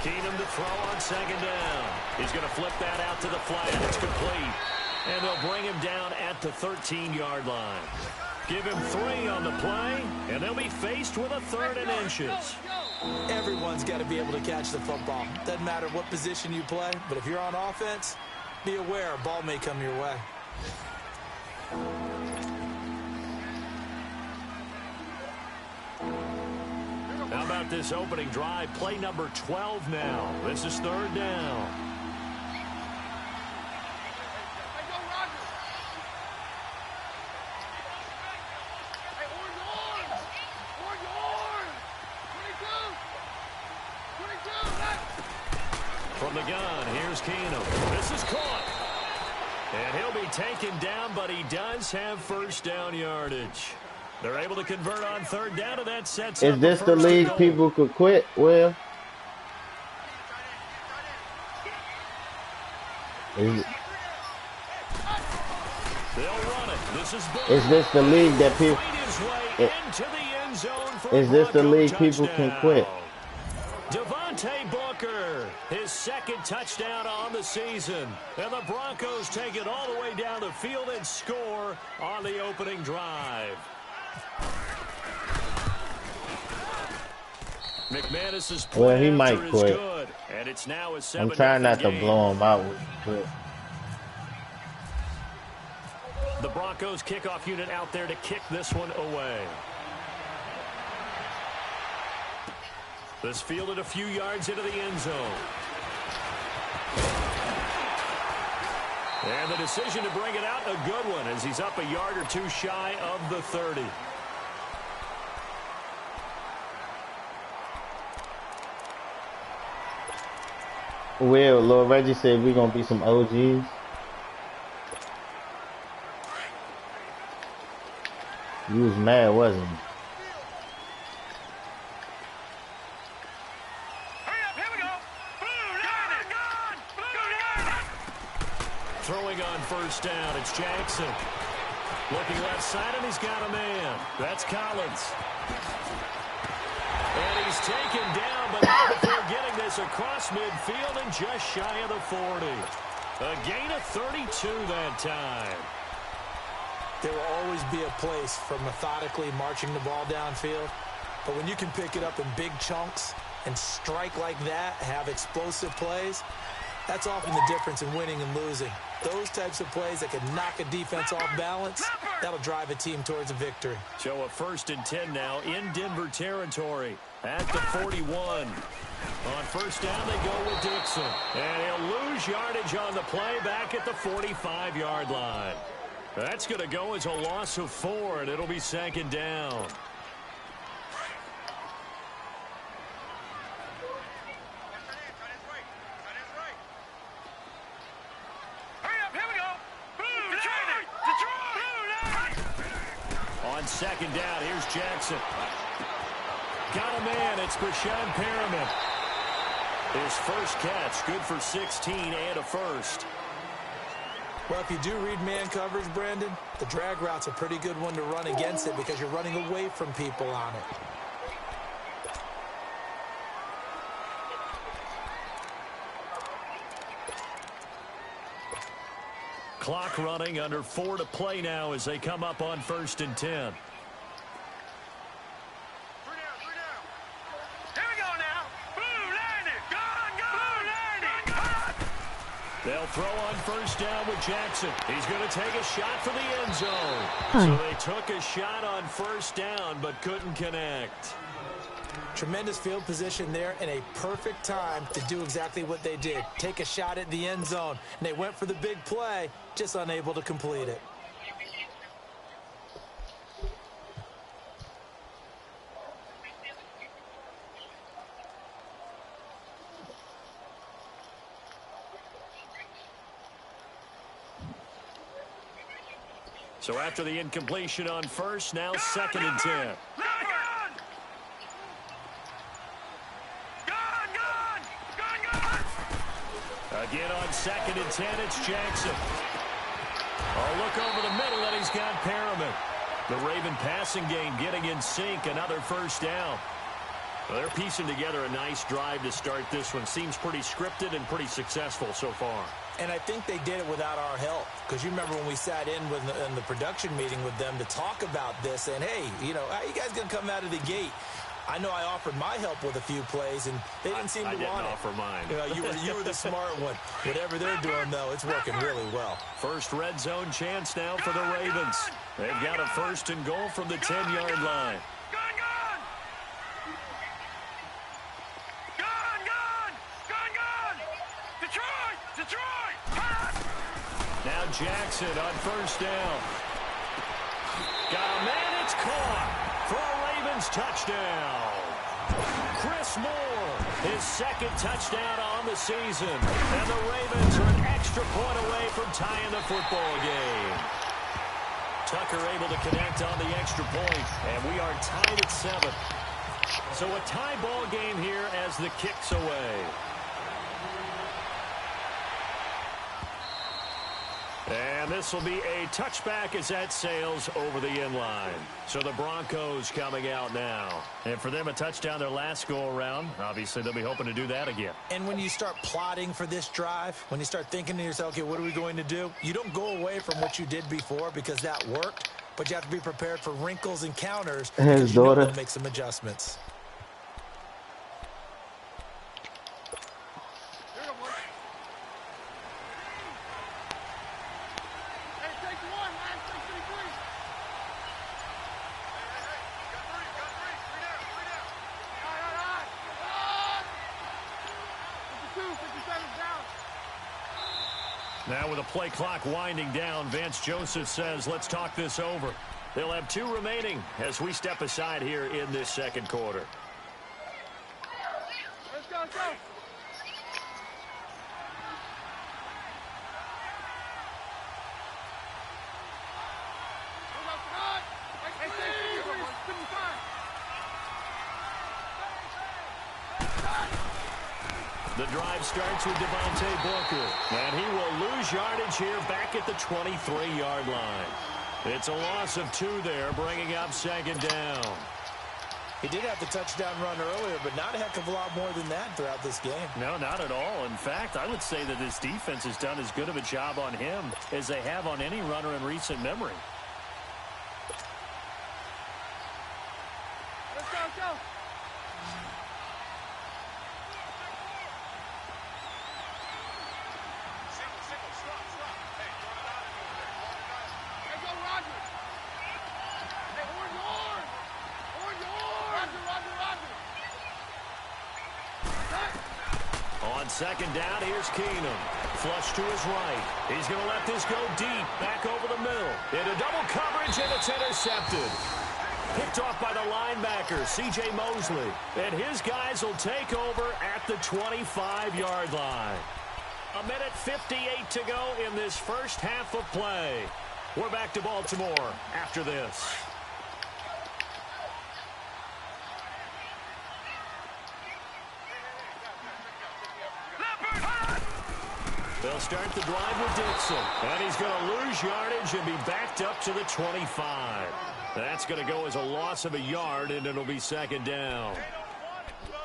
Keenum to throw on second down. He's going to flip that out to the flat. It's complete. And they'll bring him down at the 13-yard line. Give him 3 on the play, and they'll be faced with a 3rd and inches. Everyone's got to be able to catch the football. Doesn't matter what position you play, but if you're on offense, be aware a ball may come your way. How about this opening drive? Play number 12 now. This is 3rd down. From the gun, here's Keenum. This is caught. And he'll be taken down, but he does have first down yardage. They're able to convert on 3rd down, and that sets up. Is this the league people could quit, Will? Is this the league that people? Is this the league people can quit? Devontae Booker, his 2nd touchdown on the season. And the Broncos take it all the way down the field and score on the opening drive. McManus's play well, he might quit. Good, and it's now a 7-0 I'm trying not to blow him out with it. The Broncos kickoff unit out there to kick this one away. This fielded a few yards into the end zone. And the decision to bring it out, a good one, as he's up a yard or 2 shy of the 30. Will, Lord Reggie said we're going to be some OGs. You was mad, wasn't you? Throwing on first down, it's Jackson. Looking left side, and he's got a man. That's Collins. And he's taken down, but not before getting this across midfield and just shy of the 40. A gain of 32 that time. There will always be a place for methodically marching the ball downfield. But when you can pick it up in big chunks and strike like that, have explosive plays, that's often the difference in winning and losing. Those types of plays that can knock a defense off balance, that'll drive a team towards a victory. So a 1st and 10 now in Denver territory at the 41. On first down, they go with Dixon. And he'll lose yardage on the play back at the 45-yard line. That's going to go as a loss of 4, and it'll be 2nd down. On 2nd down, here's Jackson. Got a man, it's Brashad Perriman. His first catch, good for 16 and a first. Well, if you do read man coverage, Brandon, the drag route's a pretty good one to run against it because you're running away from people on it. Clock running, under 4 to play now as they come up on 1st and 10. They'll throw on first down with Jackson. He's going to take a shot for the end zone. So they took a shot on first down but couldn't connect. Tremendous field position there and a perfect time to do exactly what they did. Take a shot at the end zone. And they went for the big play, just unable to complete it. So after the incompletion on first, now 2nd and 10. Again on 2nd and 10, it's Jackson. Oh, look over the middle, and he's got Perriman. The Raven passing game getting in sync, another first down. Well, they're piecing together a nice drive to start this one. Seems pretty scripted and pretty successful so far. And I think they did it without our help. Because you remember when we sat in the production meeting with them to talk about this, and, hey, you know, how you guys going to come out of the gate? I know I offered my help with a few plays, and they didn't seem to want it. I didn't offer mine. You know, you were the smart one. Whatever they're doing, though, it's working really well. First red zone chance now for the Ravens. They've got a first and goal from the 10-yard line. Now Jackson on first down. Got a man, it's caught for a Ravens touchdown. Chris Moore, his second touchdown on the season. And the Ravens are an extra point away from tying the football game. Tucker able to connect on the extra point, and we are tied at 7. So a tie ball game here as the kick's away. And this will be a touchback as that sails over the end line. So the Broncos coming out now. And for them, a touchdown their last go-around. Obviously, they'll be hoping to do that again. And when you start plotting for this drive, when you start thinking to yourself, okay, what are we going to do? You don't go away from what you did before because that worked, but you have to be prepared for wrinkles and counters because you know they'll make some adjustments. Now with a play clock winding down, Vance Joseph says, let's talk this over. They'll have 2 remaining as we step aside here in this second quarter. Let's go, let's go. The drive starts with Devontae Booker, and he will lose yardage here back at the 23-yard line. It's a loss of 2 there, bringing up second down. He did have the touchdown run earlier, but not a heck of a lot more than that throughout this game. No, not at all. In fact, I would say that this defense has done as good of a job on him as they have on any runner in recent memory. Let's go, let's go. On second down, here's Keenum. Flush to his right. He's going to let this go deep, back over the middle. Into double coverage, and it's intercepted. Picked off by the linebacker, C.J. Mosley. And his guys will take over at the 25-yard line. 1:58 to go in this first half of play. We're back to Baltimore after this. They'll start the drive with Dixon. And he's going to lose yardage and be backed up to the 25. That's going to go as a loss of a yard, and it'll be second down.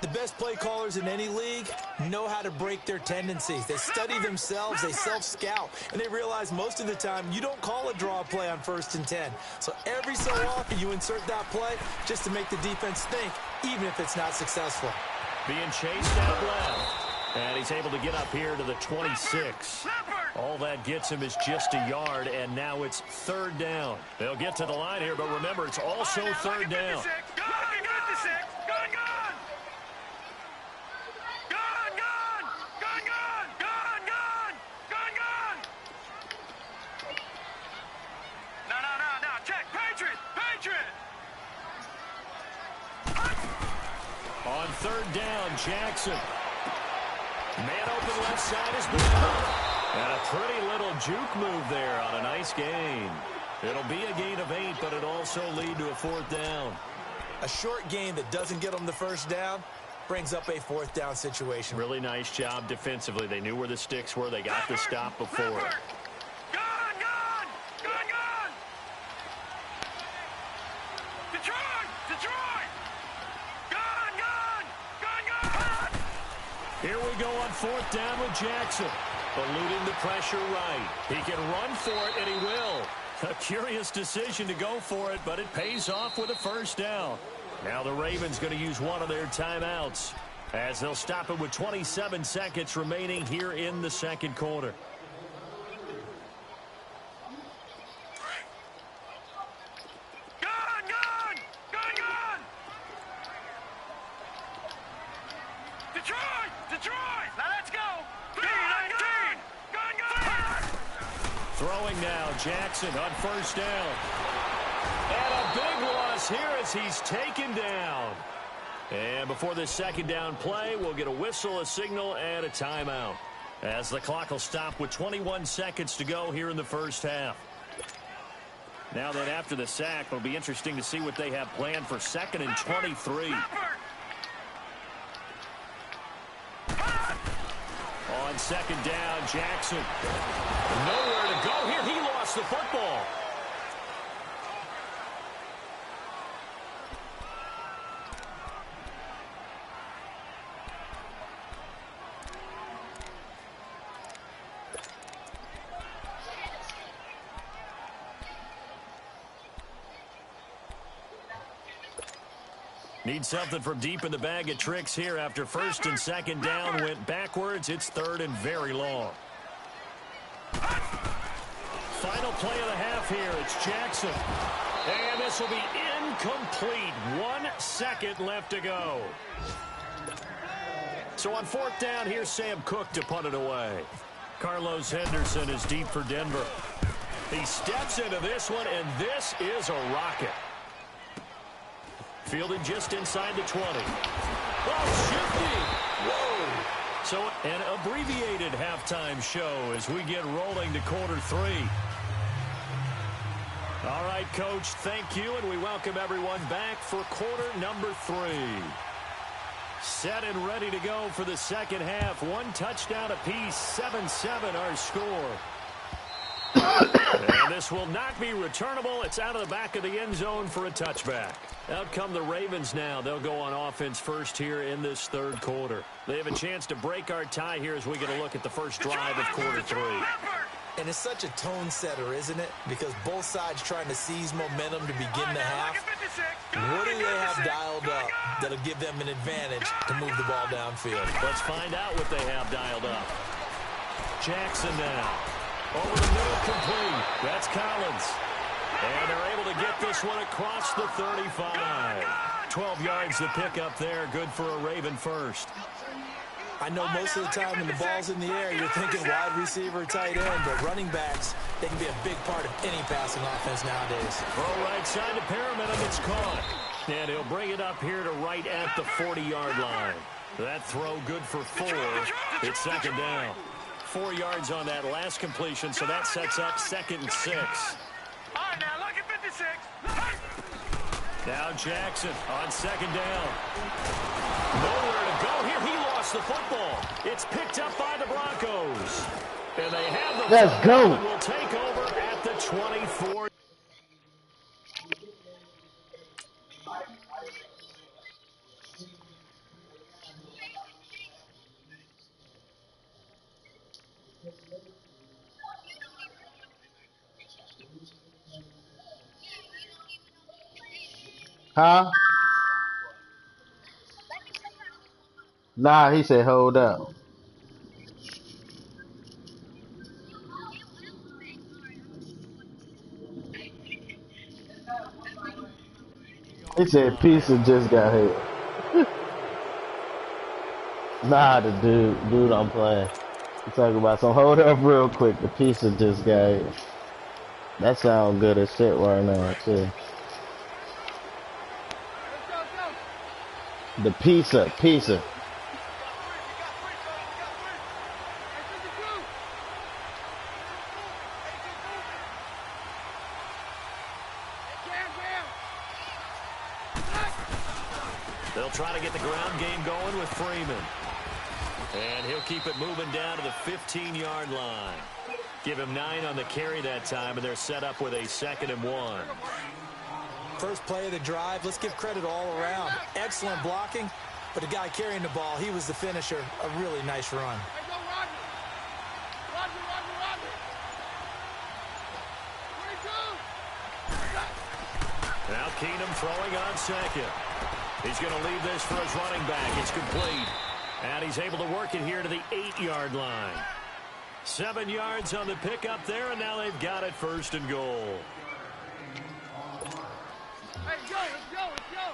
The best play callers in any league know how to break their tendencies. They study themselves, they self-scout, and they realize most of the time you don't call a draw play on 1st and 10. So every so often you insert that play just to make the defense think, even if it's not successful. Being chased out left. And he's able to get up here to the 26. All that gets him is just a yard, and now it's third down. They'll get to the line here, but remember, it's also third down. On third down, Jackson. Man open left side is good. And a pretty little juke move there on a nice gain. It'll be a gain of 8, but it'll also lead to a 4th down. A short gain that doesn't get them the first down brings up a 4th down situation. Really nice job defensively. They knew where the sticks were. They got the stop before. Here we go on 4th down with Jackson. Eluding the pressure right. He can run for it, and he will. A curious decision to go for it, but it pays off with a 1st down. Now the Ravens going to use one of their timeouts as they'll stop it with 27 seconds remaining here in the 2nd quarter. Throwing now, Jackson on 1st down. And a big loss here as he's taken down. And before this 2nd down play, we'll get a whistle, a signal, and a timeout. As the clock will stop with 21 seconds to go here in the 1st half. Now then, after the sack, it'll be interesting to see what they have planned for 2nd and 23. On 2nd down, Jackson. Nowhere to go here. He lost the football. Need something from deep in the bag of tricks here after 1st and 2nd down went backwards. It's 3rd and very long. Final play of the half here. It's Jackson. And this will be incomplete. 1 second left to go. So on 4th down, here's Sam Cook to punt it away. Carlos Henderson is deep for Denver. He steps into this one, and this is a rocket. Fielded just inside the 20. Oh, shifty. Whoa. So an abbreviated halftime show as we get rolling to quarter 3. All right, Coach, thank you, and we welcome everyone back for quarter number 3. Set and ready to go for the 2nd half. 1 touchdown apiece, 7-7 our score. And this will not be returnable. It's out of the back of the end zone for a touchback. Out come the Ravens now. They'll go on offense first here in this 3rd quarter. They have a chance to break our tie here as we get a look at the first drive of quarter 3. And it's such a tone setter, isn't it? Because both sides trying to seize momentum to begin the half. What do they have dialed up that'll give them an advantage to move the ball downfield? Let's find out what they have dialed up. Jackson now. Over the middle, complete. That's Collins. And they're able to get this one across the 35. 12 yards to pick up there. Good for a Raven first. I know most of the time when the ball's in the air, you're thinking wide receiver, tight end, but running backs, they can be a big part of any passing offense nowadays. Throw right side to Perriman, and it's caught. And he'll bring it up here to right at the 40-yard line. That throw good for 4. It's 2nd down. 4 yards on that last completion, so that sets up 2nd and 6. All right, now look at 56. Now Jackson on 2nd down. Nowhere to go here. He lost the football. It's picked up by the Broncos. And they have the Let's go. And will take over at the 24. Huh? Nah, he said hold up. He said pizza just got here. Nah, the dude I'm playing. He talking about some hold up real quick. The pizza just got here. That sound good as shit right now too. The pizza. They'll try to get the ground game going with Freeman. And he'll keep it moving down to the 15-yard line. Give him 9 on the carry that time, and they're set up with a 2nd and 1. First play of the drive, let's give credit all around. Excellent blocking, But the guy carrying the ball, he was the finisher. A really nice run. Hey, go Roger. Roger, Roger, Roger. 22. Now Keenum throwing on second. He's going to leave this for his running back. It's complete. And he's able to work it here to the 8-yard line. 7 yards on the pickup there, and now they've got it 1st and goal. Hey, go, let's go, let's go.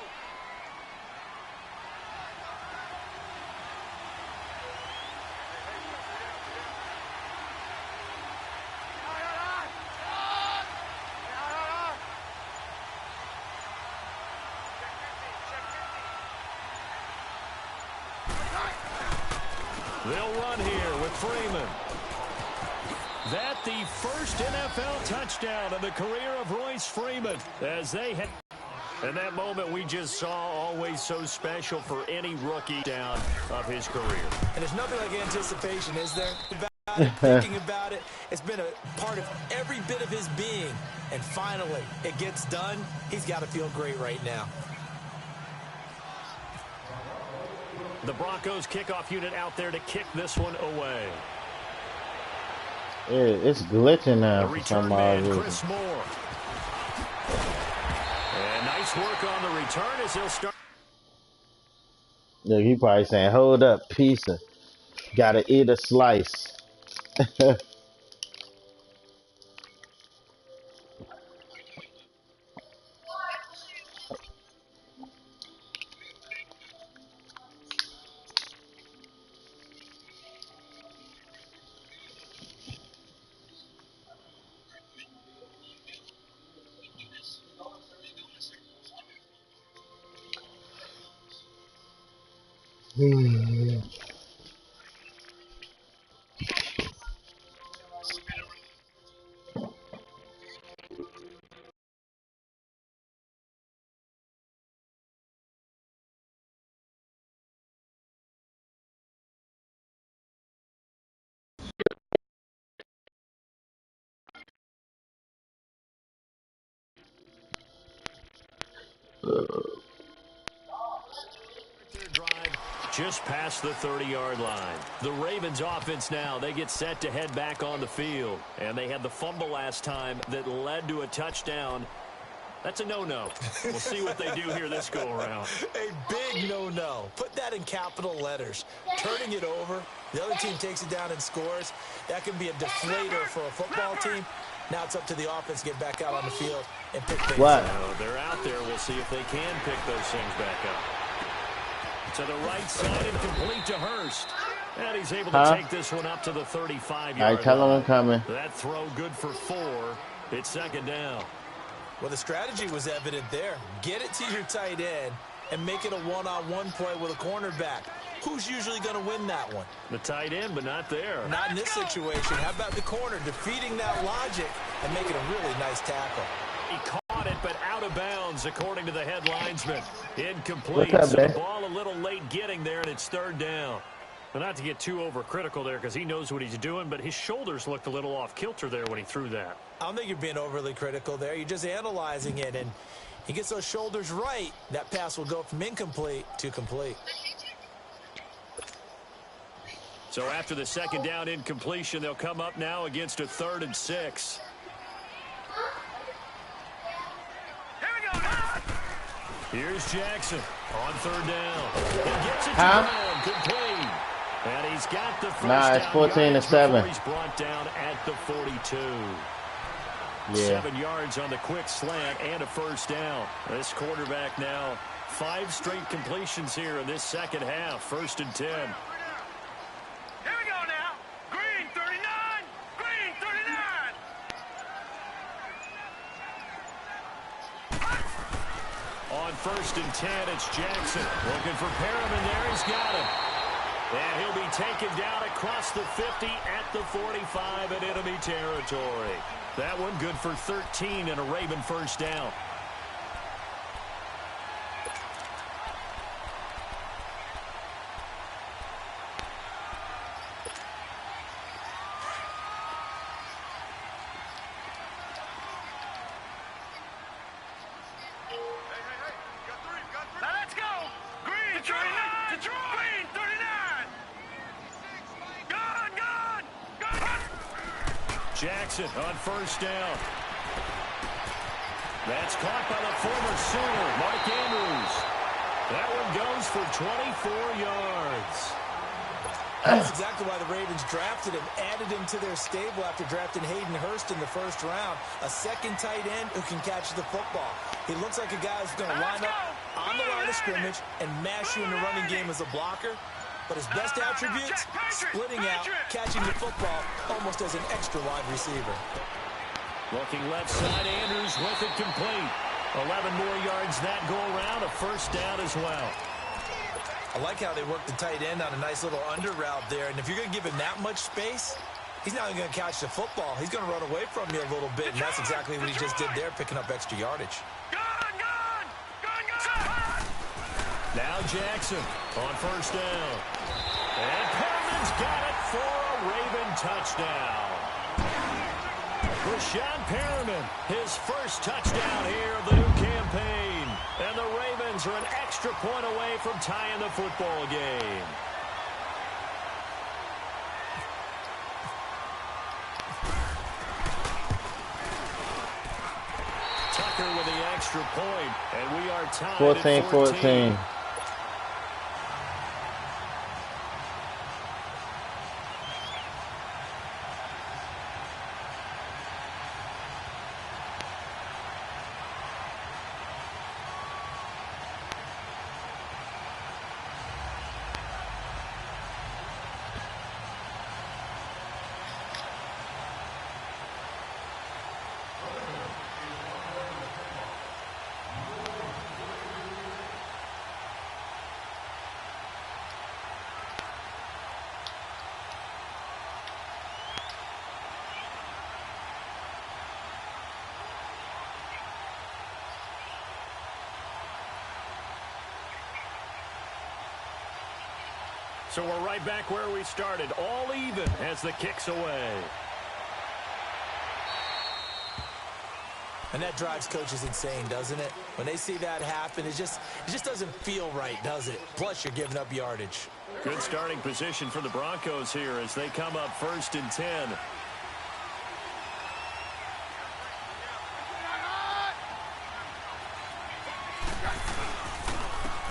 They'll run here with Freeman. That the first NFL touchdown of the career of Royce Freeman as they hit. And that moment we just saw, always so special for any rookie down of his career. And there's nothing like anticipation, is there? About it, thinking about it, it's been a part of every bit of his being. And finally, it gets done. He's got to feel great right now. The Broncos kickoff unit out there to kick this one away. It's glitching now The for return some man, odd reason. Chris Moore. And nice work on the return as he'll start. Look, he probably saying, hold up, pizza. Gotta eat a slice. Drive just past the 30-yard line. The Ravens offense now, they get set to head back on the field. And they had the fumble last time that led to a touchdown. That's a no-no. We'll see what they do here this go-around. A big no-no. Put that in capital letters. Turning it over, the other team takes it down and scores. That can be a deflator for a football team. Now it's up to the offense to get back out on the field and pick things What? up. They're out there. We'll see if they can pick those things back up. To the right side and complete to Hurst. And he's able to take this one up to the 35-yard line. All right, tell him I'm coming. That throw good for 4. It's 2nd down. Well, the strategy was evident there. Get it to your tight end and make it a one-on-one play with a cornerback. Who's usually going to win that one? The tight end, but not there. Not in this situation. How about the corner defeating that logic and making a really nice tackle? He caught it, but out of bounds, according to the head linesman. Incomplete. What's up, So the man? ball a little late getting there, and it's 3rd down. But not to get too overcritical there because he knows what he's doing, but his shoulders looked a little off kilter there when he threw that. I don't think you're being overly critical there. You're just analyzing it, and he gets those shoulders right. That pass will go from incomplete to complete. So after the 2nd down incompletion, they'll come up now against a 3rd and 6. Here we go now. Here's Jackson on 3rd down. He gets it to him, complete. And he's got the first Nah, it's down 14 yards to 7. before he's brought down at the 42. Yeah. 7 yards on the quick slant and a 1st down. This quarterback now 5 straight completions here in this 2nd half. 1st and 10. Here we go now. Green 39. Green 39. On 1st and 10, it's Jackson looking for Perriman there. He's got him. And he'll be taken down across the 50 at the 45 in enemy territory. That one good for 13 and a Raven 1st down. Now let's go. Green 39. Green 39. Gone. Jackson on first down. That's caught by the former Sooner, Mark Andrews. That one goes for 24 yards. That's exactly why the Ravens drafted him, added him to their stable after drafting Hayden Hurst in the first round. A second tight end who can catch the football. He looks like a guy who's going to line up on the line of scrimmage and mash you in the running game as a blocker. But his best attributes, splitting out, catching the football almost as an extra wide receiver. Looking left side, Andrews with it complete. 11 more yards that go around, a first down as well. I like how they work the tight end on a nice little under route there. And if you're going to give him that much space, he's not even going to catch the football. He's going to run away from you a little bit, and that's exactly what he just did there, picking up extra yardage. Gone. Now Jackson on first down. And Perriman's got it for a Raven touchdown. Rashawn Perriman, his first touchdown here of the new campaign. And the Ravens are an extra point away from tying the football game. Tucker with the extra point, and we are tied at 14. So we're right back where we started, all even as the kick's away. And that drives coaches insane, doesn't it? When they see that happen, it just doesn't feel right, does it? Plus, you're giving up yardage. Good starting position for the Broncos here as they come up 1st and 10.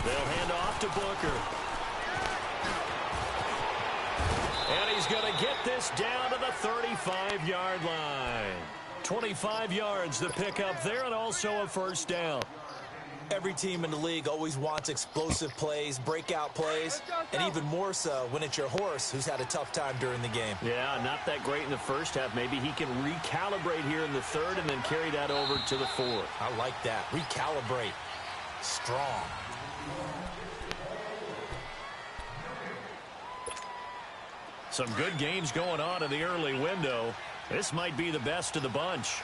They'll hand off to Booker. And he's going to get this down to the 35-yard line. 25 yards to pick up there, and also a first down. Every team in the league always wants explosive plays, breakout plays, and even more so when it's your horse who's had a tough time during the game. Yeah, not that great in the first half. Maybe he can recalibrate here in the third and then carry that over to the fourth. I like that. Recalibrate. Strong. Some good games going on in the early window. This might be the best of the bunch.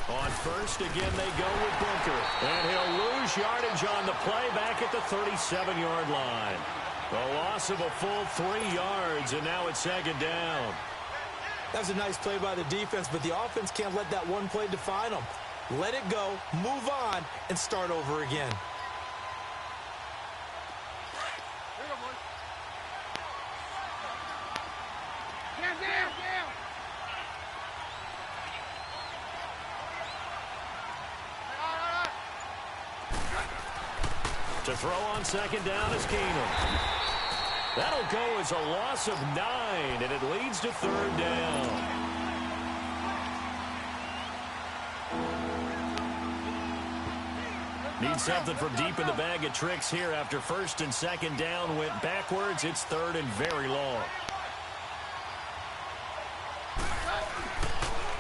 On first, again, they go with Booker. And he'll lose yardage on the play back at the 37-yard line. A loss of a full 3 yards, and now it's second down. That was a nice play by the defense, but the offense can't let that one play define them. Let it go, move on, and start over again. To throw on second down is Keenum. That'll go as a loss of 9, and it leads to third down. Need something from deep in the bag of tricks here after first and second down went backwards. It's third and very long.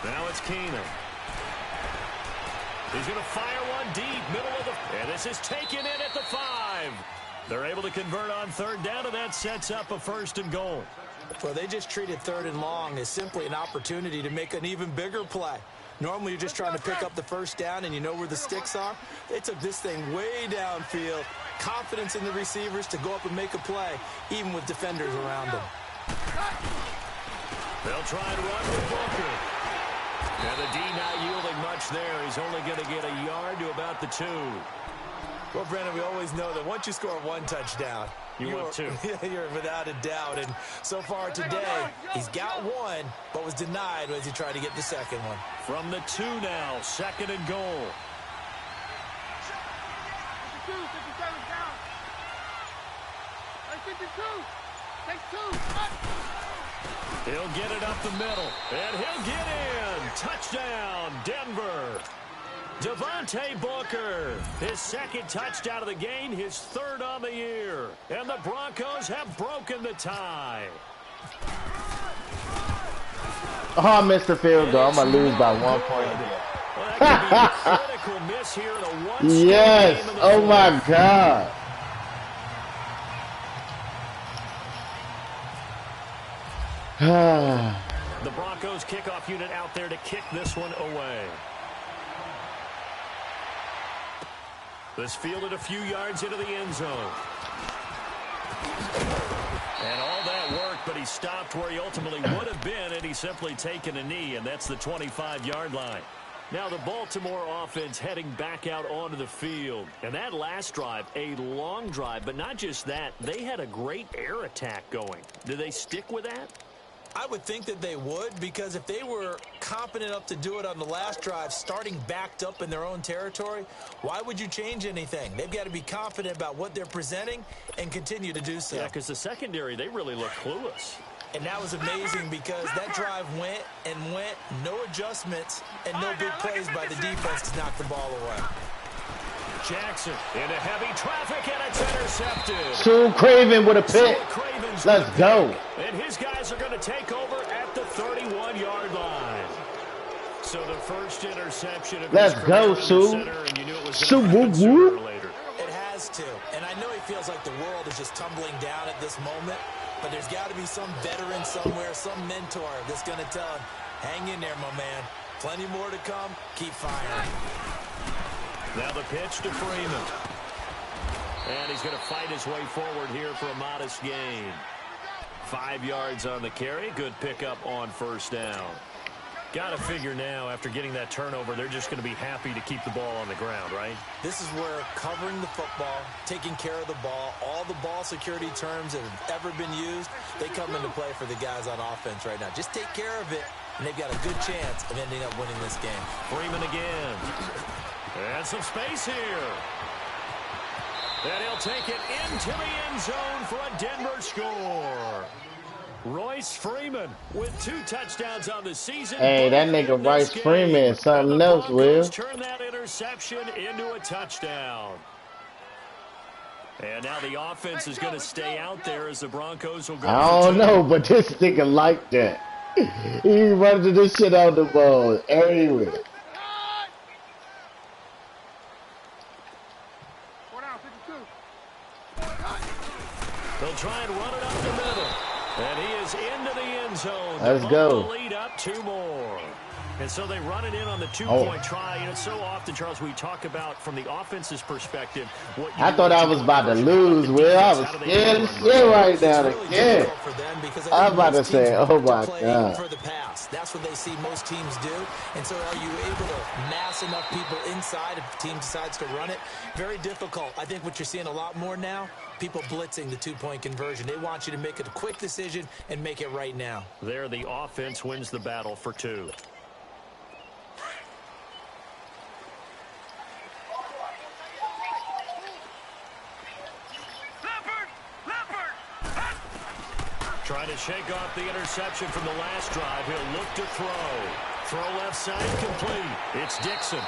Now it's Keenum. He's going to fire one deep, middle of the... And this is taken in at the 5. They're able to convert on third down, and that sets up a first and goal. Well, they just treated third and long as simply an opportunity to make an even bigger play. Normally, you're just trying to pick up the first down, and you know where the sticks are. They took this thing way downfield. Confidence in the receivers to go up and make a play, even with defenders around them. They'll try and run with Booker. And the D not yielding much there. He's only going to get a yard to about the 2. Well, Brandon, we always know that once you score one touchdown, you're 2. You're without a doubt. And so far today, he's got one, but was denied as he tried to get the second one. From the 2 now, 2nd and goal. 52, 57 down. 52. Take 2. He'll get it up the middle, and he'll get in. Touchdown, Denver. Devontae Booker, his 2nd touchdown of the game, his 3rd on the year. And the Broncos have broken the tie. Oh, I missed the field goal. I'm going to lose by 1 point again. Well, that could be a critical miss here in a one-score Yes. game in the Oh, fourth. my God. The Broncos kickoff unit out there to kick this one away. This fielded a few yards into the end zone. And all that work, but he stopped where he ultimately would have been, and he's simply taken a knee, and that's the 25-yard line. Now the Baltimore offense heading back out onto the field. And that last drive, a long drive, but not just that, they had a great air attack going. Do they stick with that? I would think that they would, because if they were confident enough to do it on the last drive, starting backed up in their own territory, why would you change anything? They've got to be confident about what they're presenting and continue to do so. Yeah, because the secondary, they really look clueless. And that was amazing because that drive went and went, no adjustments, and no big plays by the defense to knock the ball away. Jackson into heavy traffic, and it's intercepted. Sue Craven with a pick. Let's go. And his guys are going to take over at the 31-yard line. So the first interception of Let's go, Sue. Sue, whoop, whoop. It has to. And I know he feels like the world is just tumbling down at this moment, but there's got to be some veteran somewhere, some mentor that's going to tell him, hang in there, my man. Plenty more to come. Keep firing. Now the pitch to Freeman. And he's going to fight his way forward here for a modest gain. 5 yards on the carry. Good pickup on first down. Got to figure now, after getting that turnover, they're just going to be happy to keep the ball on the ground, right? This is where covering the football, taking care of the ball, all the ball security terms that have ever been used, they come into play for the guys on offense right now. Just take care of it, and they've got a good chance of ending up winning this game. Freeman again. And some space here. And he'll take it into the end zone for a Denver score. Royce Freeman with 2 touchdowns on the season. Hey, that nigga Royce Freeman is something else, Will. Turn that interception into a touchdown. And now the offense is going to stay out there as the Broncos will go. I don't know, but this nigga like that. He running this shit out the ball everywhere. They'll try and run it up the middle. And he is into the end zone. Let's go. Lead up 2 more. And so they run it in on the 2-point try. You know, so often, Charles, we talk about from the offense's perspective. What I thought I was about to lose, Will. I was scared as shit right now again. I'm about to say, oh my God. For the pass. That's what they see most teams do. And so are you able to mass enough people inside if the team decides to run it? Very difficult. I think what you're seeing a lot more now, people blitzing the 2-point conversion. They want you to make a quick decision and make it right now. There, the offense wins the battle for 2. Trying to shake off the interception from the last drive. He'll look to throw. Throw left side complete. It's Dixon.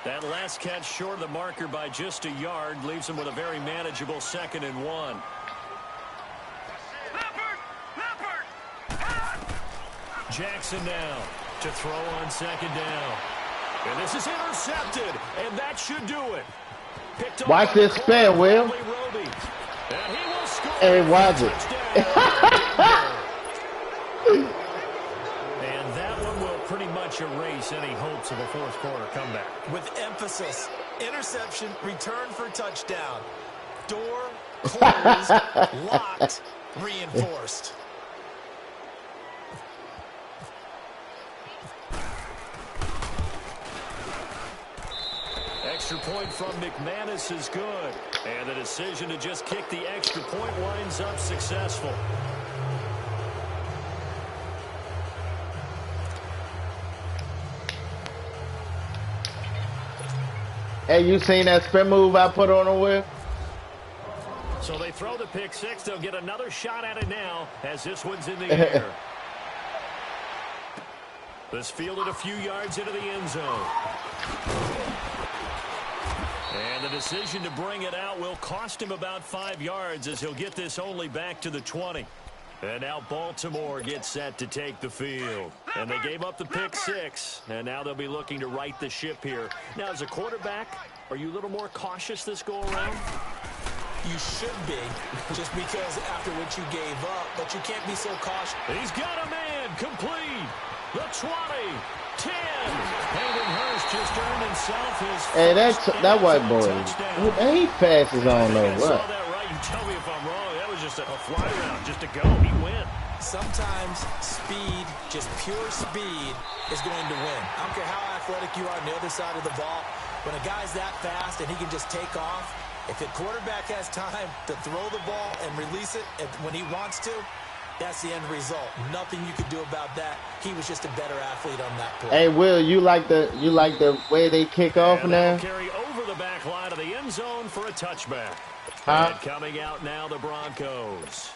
That last catch short of the marker by just a yard leaves him with a very manageable 2nd and 1. Jackson now to throw on 2nd down. And this is intercepted, and that should do it. Watch this spin, Will. And he will score. Hey, watch it. And that one will pretty much erase any hopes of a fourth-quarter comeback. With emphasis, interception, return for touchdown. Door closed, locked, reinforced. Extra point from McManus is good. And the decision to just kick the extra point winds up successful. Hey, you seen that spin move I put on him with? So they throw the pick six. They'll get another shot at it now as this one's in the air. This fielded a few yards into the end zone. And the decision to bring it out will cost him about 5 yards as he'll get this only back to the 20. And now Baltimore gets set to take the field. And they gave up the pick six. And now they'll be looking to right the ship here. Now, as a quarterback, are you a little more cautious this go-around? You should be, just because after what you gave up. But you can't be so cautious. He's got a man complete. The 20, 10. Hayden Hurst just earned himself his Hey, that white boy. touchdown. He fast as I don't know I saw what. that right. You tell me if I'm wrong. That was just a fly around, just to go. He went. Sometimes speed, just pure speed, is going to win. I don't care how athletic you are on the other side of the ball. When a guy's that fast and he can just take off, if the quarterback has time to throw the ball and release it when he wants to, that's the end result. Nothing you could do about that. He was just a better athlete on that play. Hey, Will, you like the way they kick off And now? they'll carry over the back line of the end zone for a touchback. Huh? And coming out now, the Broncos.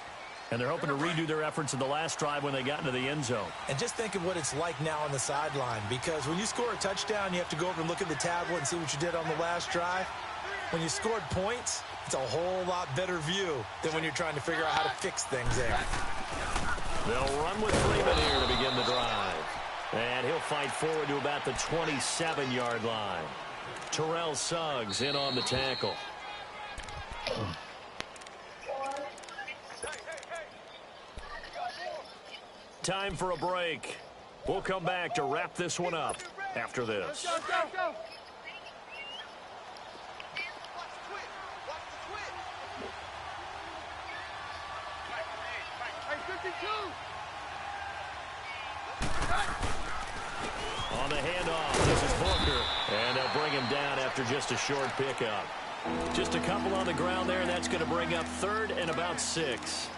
And they're hoping to redo their efforts in the last drive when they got into the end zone. And just think of what it's like now on the sideline, because when you score a touchdown, you have to go over and look at the tablet and see what you did on the last drive. When you scored points, it's a whole lot better view than when you're trying to figure out how to fix things there. They'll run with Freeman here to begin the drive. And he'll fight forward to about the 27-yard line. Terrell Suggs in on the tackle. Time for a break. We'll come back to wrap this one up after this. Go. On the handoff, this is Booker. And they'll bring him down after just a short pickup. Just a couple on the ground there, and that's going to bring up 3rd and about 6.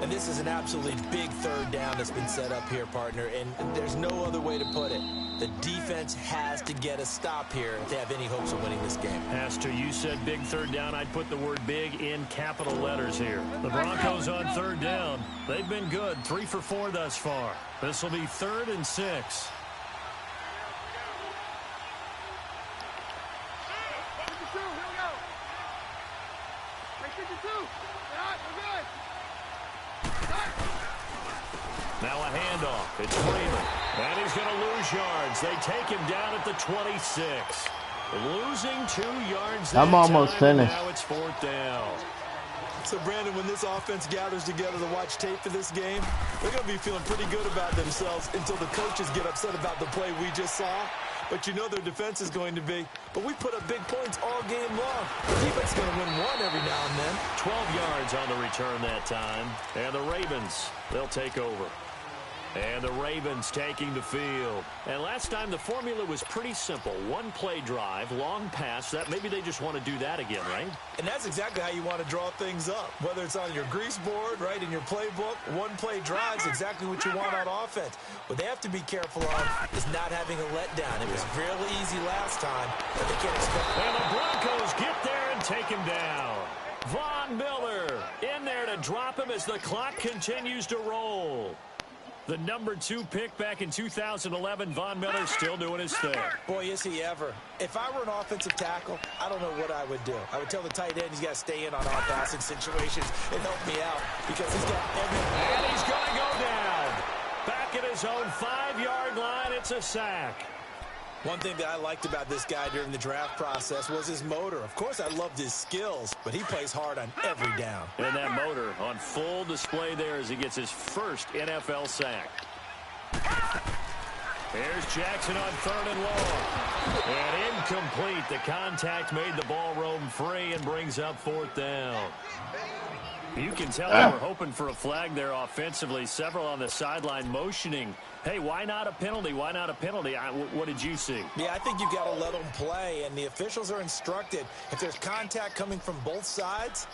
And this is an absolutely big third down that's been set up here, partner, and there's no other way to put it. The defense has to get a stop here if they have any hopes of winning this game. Has to. You said big third down. I'd put the word big in capital letters here. The Broncos on 3rd down. They've been good. 3 for 4 thus far. This will be 3rd and 6. Now a handoff. It's Freeman. And he's going to lose yards. They take him down at the 26. Losing 2 yards. I'm almost finished. Now it's 4th down. So, Brandon, when this offense gathers together to watch tape for this game, they're going to be feeling pretty good about themselves until the coaches get upset about the play we just saw. But you know their defense is going to be. But we put up big points all game long. The defense is going to win one every now and then. 12 yards on the return that time. And the Ravens, they'll take over. And the Ravens taking the field. And last time the formula was pretty simple. 1 play drive, long pass. That maybe they just want to do that again, right? And that's exactly how you want to draw things up. Whether it's on your grease board, right, in your playbook, 1 play drive is exactly what you want on offense. What they have to be careful of is not having a letdown. It was really easy last time, but they can't expect. And the Broncos get there and take him down. Von Miller in there to drop him as the clock continues to roll. The number 2 pick back in 2011, Von Miller still doing his thing. Boy, is he ever. If I were an offensive tackle, I don't know what I would do. I would tell the tight end he's got to stay in on our passing situations and help me out because he's got everything. And he's going to go down. Back at his own 5-yard line, it's a sack. One thing that I liked about this guy during the draft process was his motor. Of course, I loved his skills, but he plays hard on every down. And that motor on full display there as he gets his first NFL sack. Here's Jackson on 3rd and long. And incomplete. The contact made the ball roam free and brings up 4th down. You can tell they were hoping for a flag there offensively. Several on the sideline motioning. Hey, why not a penalty? Why not a penalty? What did you see? Yeah, I think you've got to let them play, and the officials are instructed. If there's contact coming from both sides,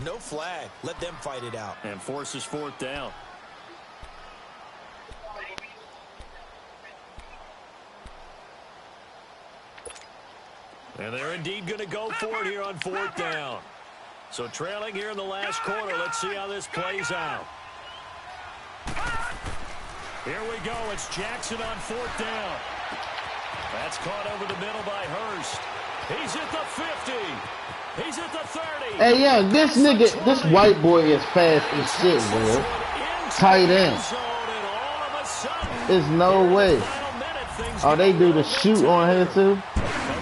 no flag. Let them fight it out. And forces 4th down. And they're indeed going to go for it here on 4th down. So trailing here in the last quarter. Let's see how this plays out. Here we go. It's Jackson on 4th down. That's caught over the middle by Hurst. He's at the 50. He's at the 30. Hey, yeah, this nigga, this white boy is fast as shit, bro. Tight end. There's no way. Oh, they do the shoot on here, too?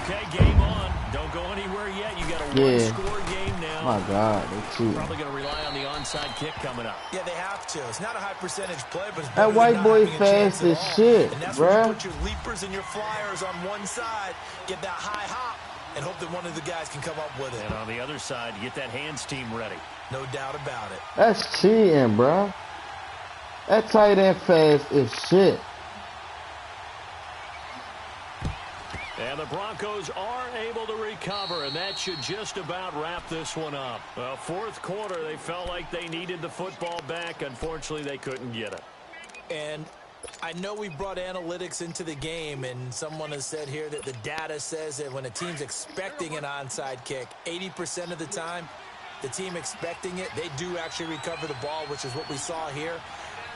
Okay, game on. Don't go anywhere yet. You got a one-score game now. My God, they cheating. Probably going to rely on the onside kick coming up. Yeah, they have to. It's not a high percentage play, but it's that white boy fast as shit, and that's bro. where you put your leapers and your flyers on one side, get that high hop, and hope that one of the guys can come up with it. And on the other side, you get that hands team ready. No doubt about it. That's cheating, bro. That tight end fast as shit. And the Broncos are able to recover, and that should just about wrap this one up. Well, 4th quarter, they felt like they needed the football back. Unfortunately, they couldn't get it. And I know we brought analytics into the game, and someone has said here that the data says that when a team's expecting an onside kick, 80% of the time, the team expecting it, they do actually recover the ball, which is what we saw here.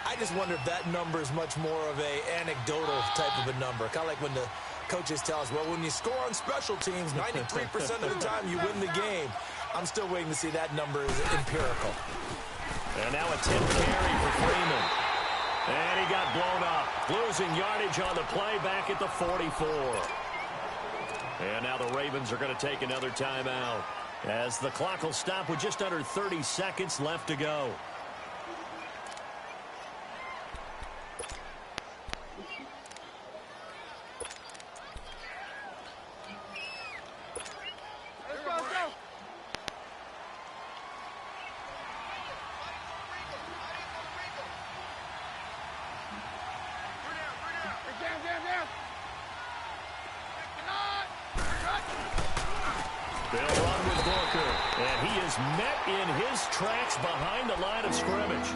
I just wonder if that number is much more of a anecdotal type of a number. Kind of like when the coaches tell us, well, when you score on special teams, 93% of the time you win the game. I'm still waiting to see that number is empirical. And now a 10 carry for Freeman. And he got blown up. Losing yardage on the play back at the 44. And now the Ravens are going to take another timeout as the clock will stop with just under 30 seconds left to go. They'll run with Booker, and he is met in his tracks behind the line of scrimmage.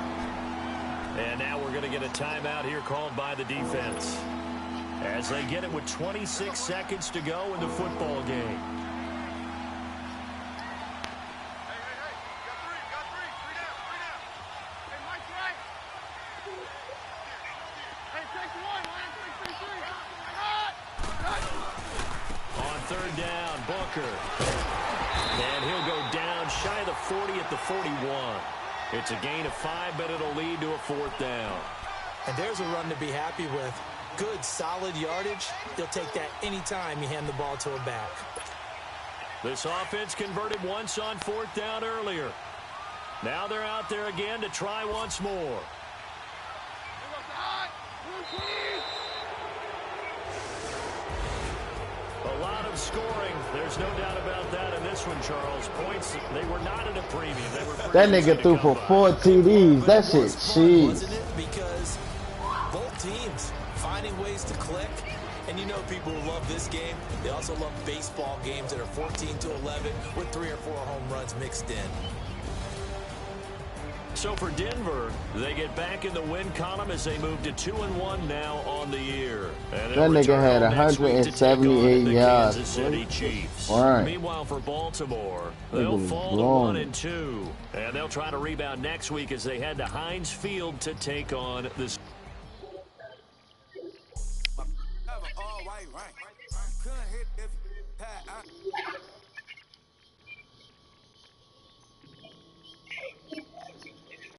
And now we're going to get a timeout here called by the defense as they get it with 26 seconds to go in the football game. On 3rd down, Booker. And he'll go down shy of the 40 at the 41. It's a gain of 5, but it'll lead to a 4th down. And there's a run to be happy with. Good, solid yardage. They'll take that anytime you hand the ball to a back. This offense converted once on 4th down earlier. Now they're out there again to try once more. A lot of scoring. There's no doubt about that in this one, Charles. Points, they were not at a premium. They were that nigga threw for 4 TDs. That shit cheap. Wasn't it? Because both teams finding ways to click. And you know people who love this game, they also love baseball games that are 14-11 with 3 or 4 home runs mixed in. So for Denver, they get back in the win column as they move to 2-1 now on the year. And that nigga had 178 yards. Kansas City Chiefs. Right. Meanwhile, for Baltimore, they'll fall to 1-2, and they'll try to rebound next week as they head to Heinz Field to take on this. Couldn't hit if